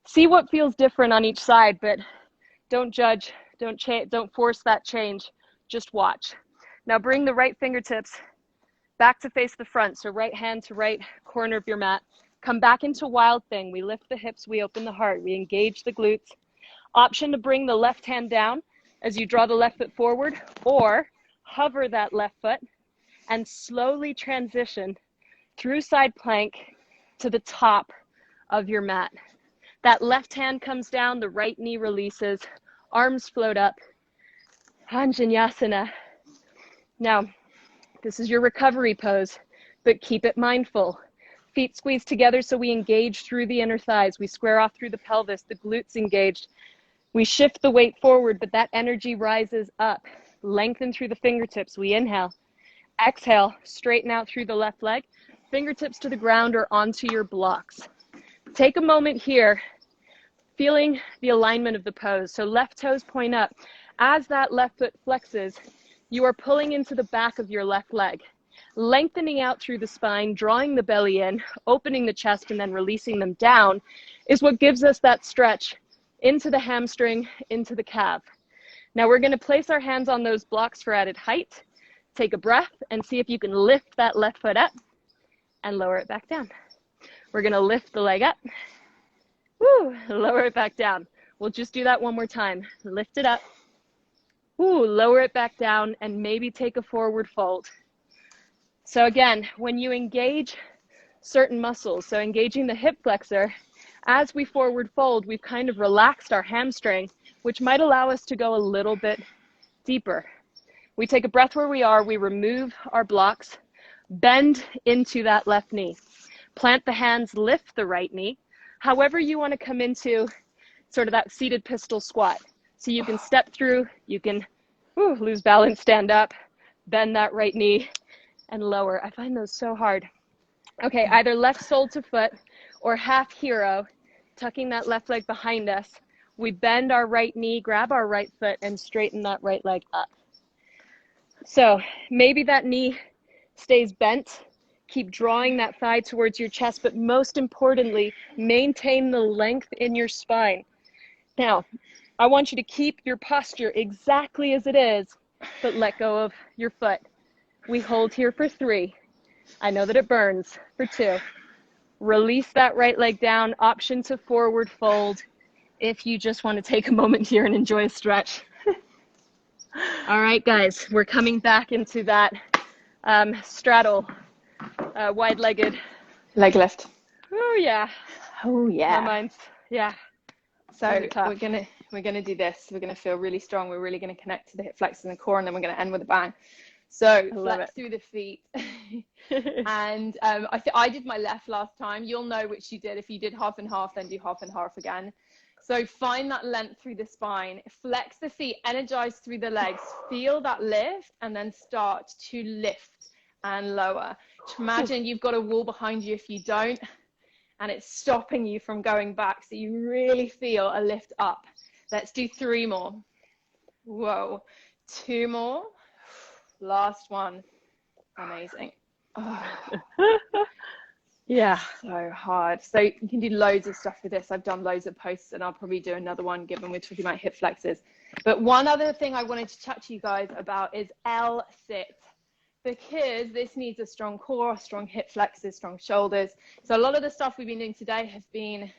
See what feels different on each side, but don't judge, don't force that change, just watch. Now bring the right fingertips back to face the front, so right hand to right corner of your mat. Come back into Wild Thing. We lift the hips, we open the heart, we engage the glutes. Option to bring the left hand down as you draw the left foot forward, or hover that left foot and slowly transition through side plank to the top of your mat. That left hand comes down, the right knee releases, arms float up, Anjaneyasana. Now, this is your recovery pose, but keep it mindful. Feet squeeze together so we engage through the inner thighs. We square off through the pelvis, the glutes engaged. We shift the weight forward, but that energy rises up. Lengthen through the fingertips. We inhale. Exhale, straighten out through the left leg. Fingertips to the ground or onto your blocks. take a moment here, feeling the alignment of the pose. So left toes point up. As that left foot flexes, you are pulling into the back of your left leg, lengthening out through the spine, drawing the belly in, opening the chest, and then releasing them down is what gives us that stretch into the hamstring, into the calf. Now we're going to place our hands on those blocks for added height. Take a breath and see if you can lift that left foot up and lower it back down. We're going to lift the leg up. Woo, lower it back down. We'll just do that one more time. Lift it up. Woo, lower it back down and maybe take a forward fold. So again, when you engage certain muscles, so engaging the hip flexor, as we forward fold, we've kind of relaxed our hamstring, which might allow us to go a little bit deeper. We take a breath where we are, we remove our blocks, bend into that left knee, plant the hands, lift the right knee. However you want to come into sort of that seated pistol squat. So you can step through, you can lose balance, stand up, bend that right knee and lower. I find those so hard. Okay, either left sole to foot or half hero, tucking that left leg behind us. We bend our right knee, grab our right foot and straighten that right leg up. So maybe that knee stays bent. Keep drawing that thigh towards your chest, but most importantly, maintain the length in your spine. Now, I want you to keep your posture exactly as it is, but let go of your foot. We hold here for 3. I know that it burns for 2. Release that right leg down, option to forward fold if you just want to take a moment here and enjoy a stretch. All right, guys, we're coming back into that straddle, wide-legged. Leg lift. Oh, yeah. Oh, yeah. My mind's, yeah. So really we're gonna do this. We're gonna feel really strong. We're really gonna connect to the hip flexors and the core, and then we're gonna end with a bang. So flex through the feet. And I did my left last time. You'll know which you did. If you did half and half, then do half and half again. So find that length through the spine, flex the feet, energize through the legs, feel that lift, and then start to lift and lower. Imagine you've got a wall behind you if you don't, and it's stopping you from going back. So you really feel a lift up. Let's do 3 more. Whoa. 2 more. Last one. Amazing. Oh. Yeah. So hard. So you can do loads of stuff with this. I've done loads of posts and I'll probably do another one given we're talking about hip flexors. But one other thing I wanted to chat to you guys about is L-sit, because this needs a strong core, strong hip flexors, strong shoulders. So a lot of the stuff we've been doing today has been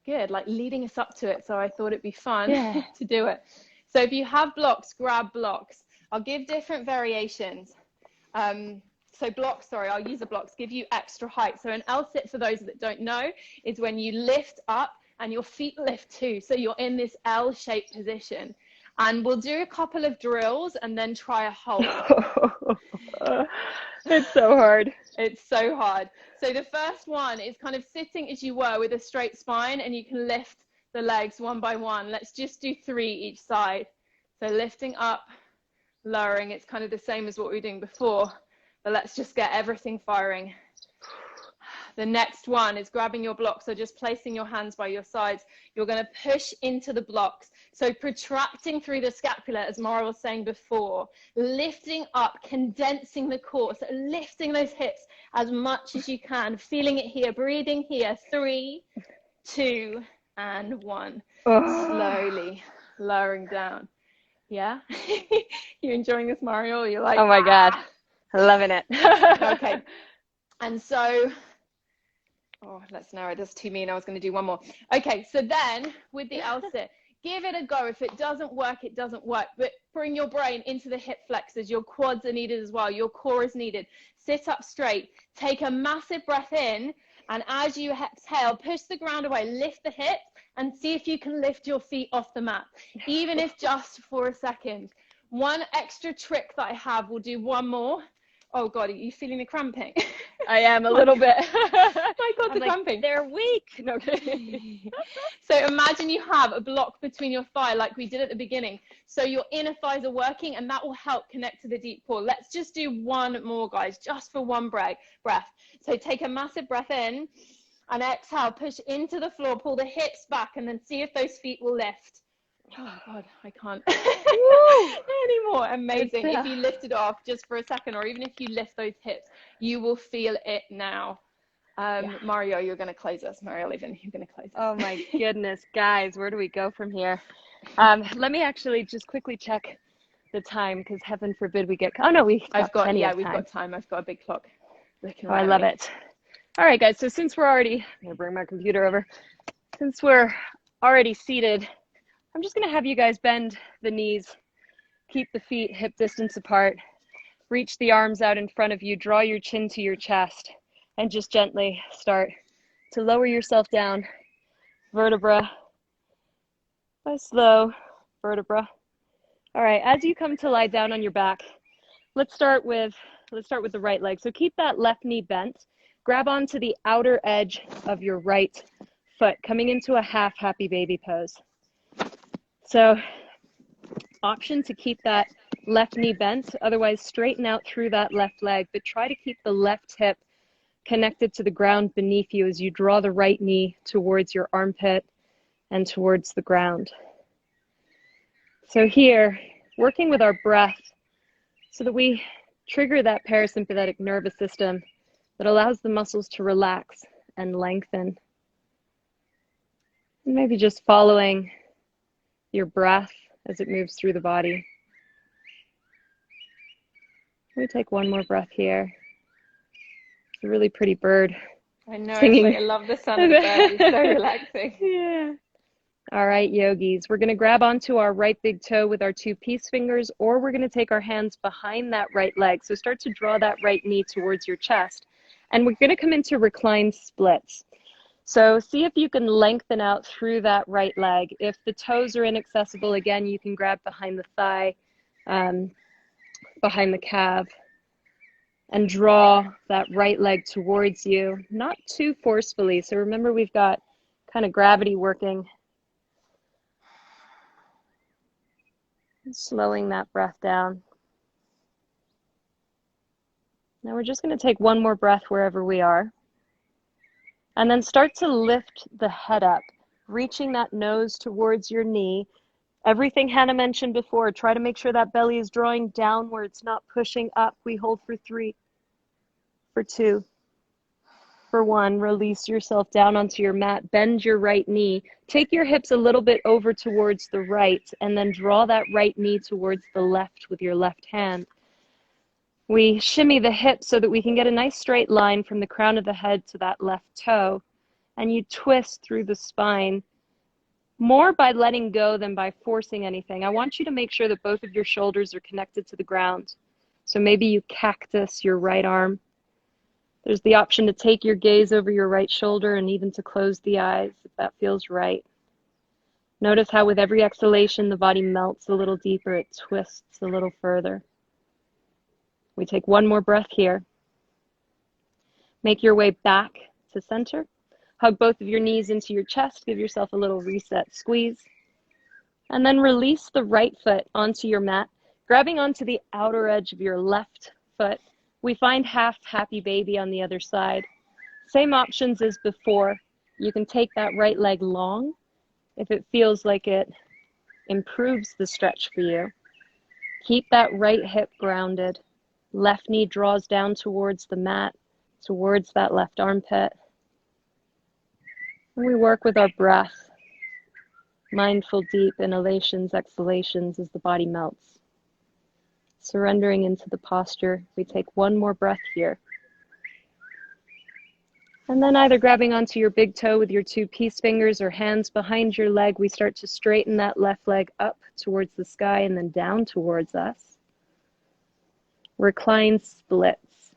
good, like leading us up to it. So I thought it'd be fun to do it. So if you have blocks, grab blocks. I'll give different variations. I'll use the blocks, give you extra height. So an L-sit, for those that don't know, is when you lift up and your feet lift too. So you're in this L-shaped position. And we'll do a couple of drills and then try a hold. It's so hard. It's so hard. So the first one is kind of sitting as you were with a straight spine, and you can lift the legs one by one. Let's just do 3 each side. So lifting up, lowering. It's kind of the same as what we were doing before, but let's just get everything firing. The next one is grabbing your blocks. So just placing your hands by your sides. You're going to push into the blocks. So protracting through the scapula, as Mara was saying before, lifting up, condensing the core. So lifting those hips as much as you can, feeling it here, breathing here. 3, 2, and 1. Slowly lowering down. Yeah? You enjoying this, Mario? You're like, oh my God, loving it. Okay. And so, let's narrow this too mean. I was going to do one more. Okay, so then with the L-sit, give it a go. If it doesn't work, it doesn't work. But bring your brain into the hip flexors. Your quads are needed as well. Your core is needed. Sit up straight. Take a massive breath in. And as you exhale, push the ground away. Lift the hips and see if you can lift your feet off the mat, even if just for a second. One extra trick that I have, we'll do one more. Oh God, are you feeling the cramping? I am a little bit. My God, the cramping. They're weak. No. So imagine you have a block between your thigh like we did at the beginning. So your inner thighs are working, and that will help connect to the deep core. Let's just do one more, guys, just for one breath. So take a massive breath in. And exhale, push into the floor, pull the hips back, and then see if those feet will lift. Oh God, I can't anymore. Amazing. If you lift it off just for a second, or even if you lift those hips, you will feel it now. Mario, you're going to close us. Mario Levin, you're going to close us. Oh my goodness, guys, where do we go from here? Let me actually just quickly check the time, because heaven forbid we get, we've got time. I've got a big clock. Oh, I love it. All right, guys, so since we're already, I'm going to bring my computer over. Since we're already seated, I'm just going to have you guys bend the knees, keep the feet hip distance apart, reach the arms out in front of you, draw your chin to your chest, and just gently start to lower yourself down, vertebra by slow vertebra. All right, as you come to lie down on your back, let's start with the right leg. So keep that left knee bent. Grab onto the outer edge of your right foot, coming into a half happy baby pose. So option to keep that left knee bent, otherwise straighten out through that left leg, but try to keep the left hip connected to the ground beneath you as you draw the right knee towards your armpit and towards the ground. So here, working with our breath so that we trigger that parasympathetic nervous system that allows the muscles to relax and lengthen. And maybe just following your breath as it moves through the body. Let me take one more breath here. It's a really pretty bird. I know, singing. I love the sound of the bird. It's so relaxing. Yeah. All right, yogis, we're going to grab onto our right big toe with our two peace fingers, or we're going to take our hands behind that right leg. So start to draw that right knee towards your chest. And we're going to come into reclined splits. So see if you can lengthen out through that right leg. If the toes are inaccessible, again, you can grab behind the thigh, behind the calf, and draw that right leg towards you, not too forcefully. So remember, we've got kind of gravity working. Slowing that breath down. Now we're just going to take one more breath wherever we are. And then start to lift the head up, reaching that nose towards your knee. Everything Hannah mentioned before, try to make sure that belly is drawing downwards, not pushing up. We hold for 3, for 2, for 1. Release yourself down onto your mat. Bend your right knee. Take your hips a little bit over towards the right, and then draw that right knee towards the left with your left hand. We shimmy the hips so that we can get a nice straight line from the crown of the head to that left toe. And you twist through the spine, more by letting go than by forcing anything. I want you to make sure that both of your shoulders are connected to the ground. So maybe you cactus your right arm. There's the option to take your gaze over your right shoulder and even to close the eyes if that feels right. Notice how with every exhalation, the body melts a little deeper, it twists a little further. We take one more breath here. Make your way back to center. Hug both of your knees into your chest. Give yourself a little reset squeeze. And then release the right foot onto your mat, grabbing onto the outer edge of your left foot. We find half happy baby on the other side. Same options as before. You can take that right leg long if it feels like it improves the stretch for you. Keep that right hip grounded. Left knee draws down towards the mat, towards that left armpit. And we work with our breath. Mindful, deep inhalations, exhalations as the body melts. Surrendering into the posture. We take one more breath here. And then either grabbing onto your big toe with your two peace fingers or hands behind your leg, we start to straighten that left leg up towards the sky and then down towards us. Recline splits.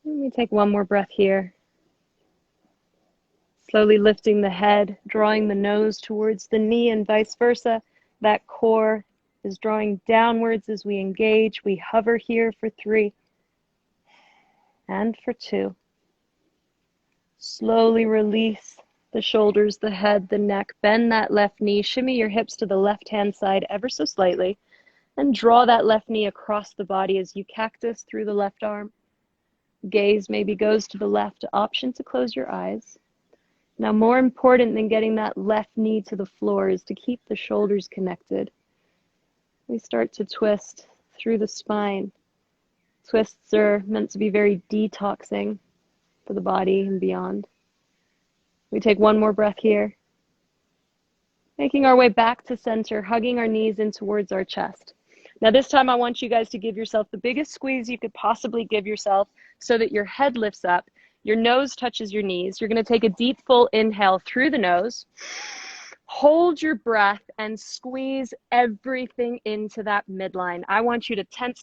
Let me take one more breath here. Slowly lifting the head, drawing the nose towards the knee and vice versa. That core is drawing downwards as we engage. We hover here for 3 and for 2. Slowly release the shoulders, the head, the neck. Bend that left knee. Shimmy your hips to the left-hand side ever so slightly. And draw that left knee across the body as you cactus through the left arm. Gaze maybe goes to the left, option to close your eyes. Now, more important than getting that left knee to the floor is to keep the shoulders connected. We start to twist through the spine. Twists are meant to be very detoxing for the body and beyond. We take one more breath here, making our way back to center, hugging our knees in towards our chest. Now this time I want you guys to give yourself the biggest squeeze you could possibly give yourself so that your head lifts up, your nose touches your knees. You're going to take a deep full inhale through the nose. Hold your breath and squeeze everything into that midline. I want you to tense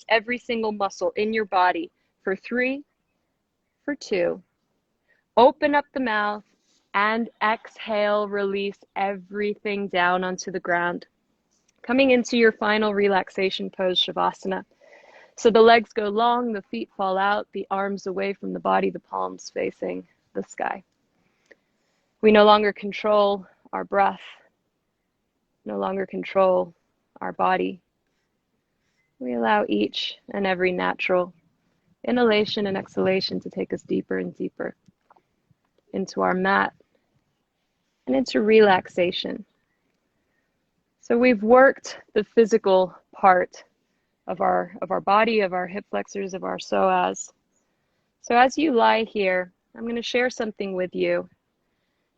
every single muscle in your body for 3, for 2. Open up the mouth and exhale, release everything down onto the ground. Coming into your final relaxation pose, Shavasana. So the legs go long, the feet fall out, the arms away from the body, the palms facing the sky. We no longer control our breath, no longer control our body. We allow each and every natural inhalation and exhalation to take us deeper and deeper into our mat and into relaxation. So we've worked the physical part of our body, of our hip flexors, of our psoas. So as you lie here, I'm going to share something with you.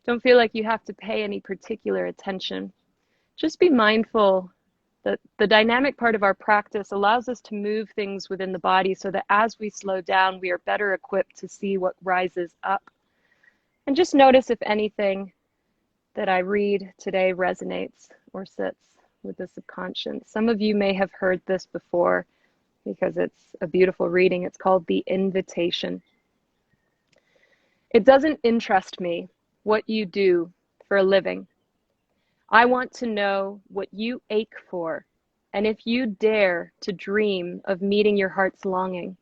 Don't feel like you have to pay any particular attention. Just be mindful that the dynamic part of our practice allows us to move things within the body so that as we slow down, we are better equipped to see what rises up. And just notice if anything that I read today resonates or sits with the subconscious. Some of you may have heard this before because it's a beautiful reading. It's called The Invitation. It doesn't interest me what you do for a living. I want to know what you ache for, and if you dare to dream of meeting your heart's longing.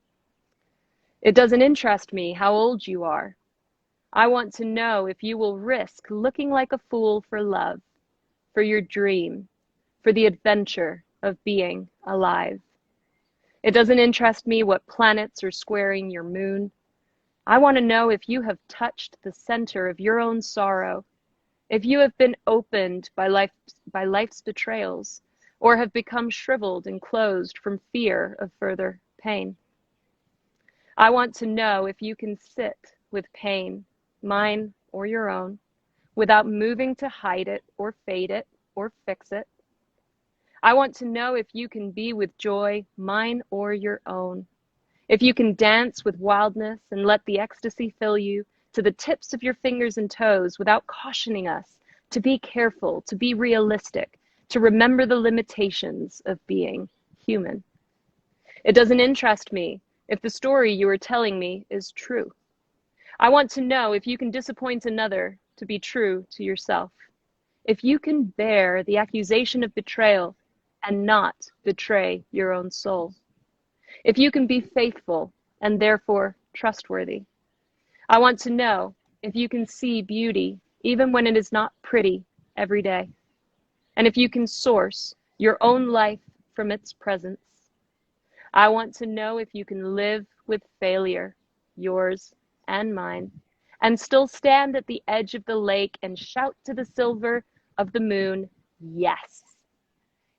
It doesn't interest me how old you are. I want to know if you will risk looking like a fool for love, for your dream, for the adventure of being alive. It doesn't interest me what planets are squaring your moon. I want to know if you have touched the center of your own sorrow, if you have been opened by life's betrayals, or have become shriveled and closed from fear of further pain. I want to know if you can sit with pain, mine or your own, without moving to hide it or fade it or fix it. I want to know if you can be with joy, mine or your own. If you can dance with wildness and let the ecstasy fill you to the tips of your fingers and toes without cautioning us to be careful, to be realistic, to remember the limitations of being human. It doesn't interest me if the story you are telling me is true. I want to know if you can disappoint another to be true to yourself. If you can bear the accusation of betrayal and not betray your own soul. If you can be faithful and therefore trustworthy. I want to know if you can see beauty even when it is not pretty every day. And if you can source your own life from its presence. I want to know if you can live with failure, yours and mine, and still stand at the edge of the lake and shout to the silver of the moon, yes.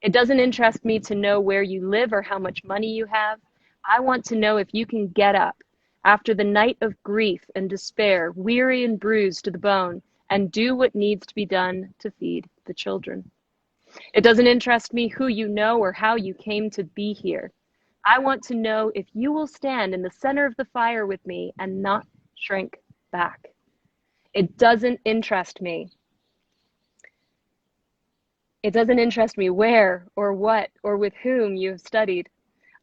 It doesn't interest me to know where you live or how much money you have. I want to know if you can get up after the night of grief and despair, weary and bruised to the bone, and do what needs to be done to feed the children. It doesn't interest me who you know or how you came to be here. I want to know if you will stand in the center of the fire with me and not shrink back. It doesn't interest me. It doesn't interest me where or what or with whom you have studied.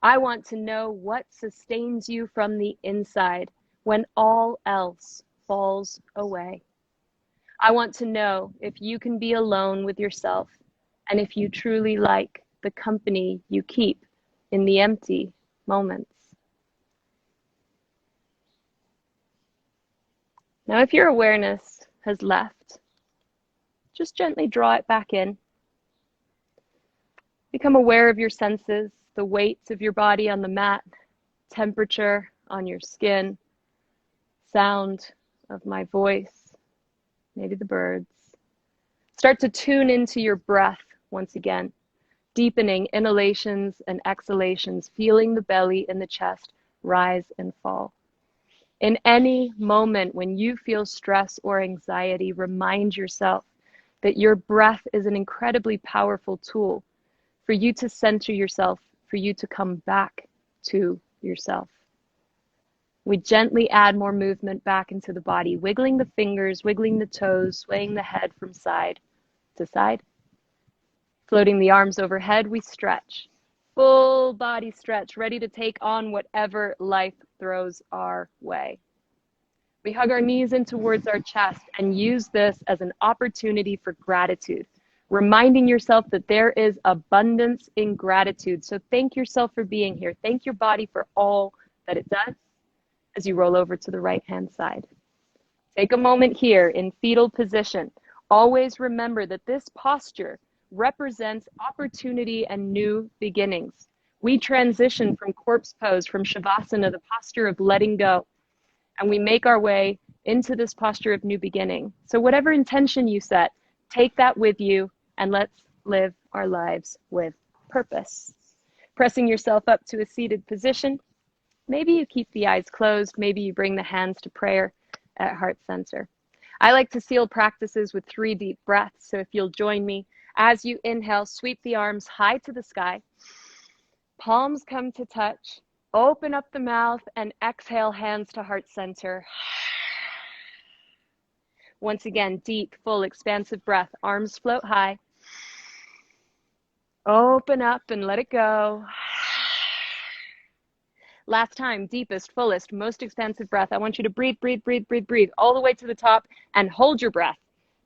I want to know what sustains you from the inside when all else falls away. I want to know if you can be alone with yourself and if you truly like the company you keep in the empty moments. Now, if your awareness has left, just gently draw it back in. become aware of your senses, the weight of your body on the mat, temperature on your skin, sound of my voice, maybe the birds. Start to tune into your breath once again, deepening inhalations and exhalations, feeling the belly and the chest rise and fall. In any moment when you feel stress or anxiety, remind yourself that your breath is an incredibly powerful tool for you to center yourself, for you to come back to yourself. We gently add more movement back into the body, wiggling the fingers, wiggling the toes, swaying the head from side to side. Floating the arms overhead, we stretch. Full body stretch, ready to take on whatever life throws our way. We hug our knees in towards our chest and use this as an opportunity for gratitude, reminding yourself that there is abundance in gratitude. So thank yourself for being here. Thank your body for all that it does as you roll over to the right-hand side. Take a moment here in fetal position. Always remember that this posture represents opportunity and new beginnings. We transition from corpse pose, from Shavasana, the posture of letting go, and we make our way into this posture of new beginning. So whatever intention you set, take that with you and let's live our lives with purpose. Pressing yourself up to a seated position. Maybe you keep the eyes closed. Maybe you bring the hands to prayer at heart center. I like to seal practices with 3 deep breaths. So if you'll join me, as you inhale, sweep the arms high to the sky. Palms come to touch. Open up the mouth and exhale, hands to heart center. Once again, deep, full, expansive breath. Arms float high. Open up and let it go. Last time, deepest, fullest, most expansive breath. I want you to breathe, breathe, breathe, breathe, breathe all the way to the top and hold your breath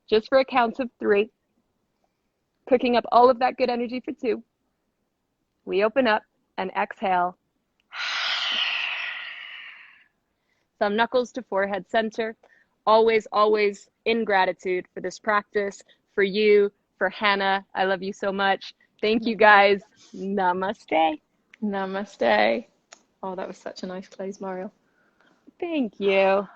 just for a count of 3. Cooking up all of that good energy for 2. We open up and exhale. Thumb knuckles to forehead center. Always, always in gratitude for this practice, for you, for Hannah. I love you so much. Thank you guys. Namaste. Namaste. Oh, that was such a nice close, Mariel. Thank you.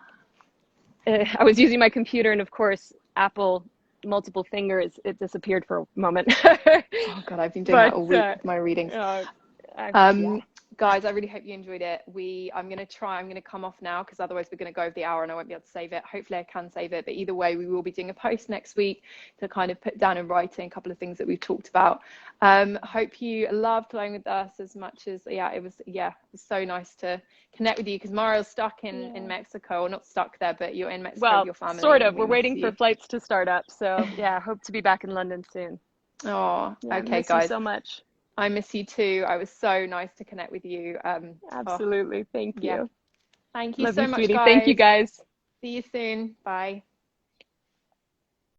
I was using my computer and of course, Apple multiple fingers, it disappeared for a moment. Oh God, I've been doing that all week with my readings. Yeah. Guys, I really hope you enjoyed it. I'm going to come off now because otherwise we're going to go over the hour and I won't be able to save it. Hopefully I can save it, but either way, we will be doing a post next week to kind of put down in writing a couple of things that we've talked about. Hope you loved playing with us as much as, it was so nice to connect with you because Mariel's stuck in Mexico, or not stuck there, but you're in Mexico with your family. Sort of. We're waiting for flights to start up. So yeah, hope to be back in London soon. Oh, yeah, okay, miss guys. You so much. I miss you too. It was so nice to connect with you. Absolutely. Thank you. Yeah. Thank you Love so you, much, sweetie. guys. Thank you, guys. See you soon. Bye.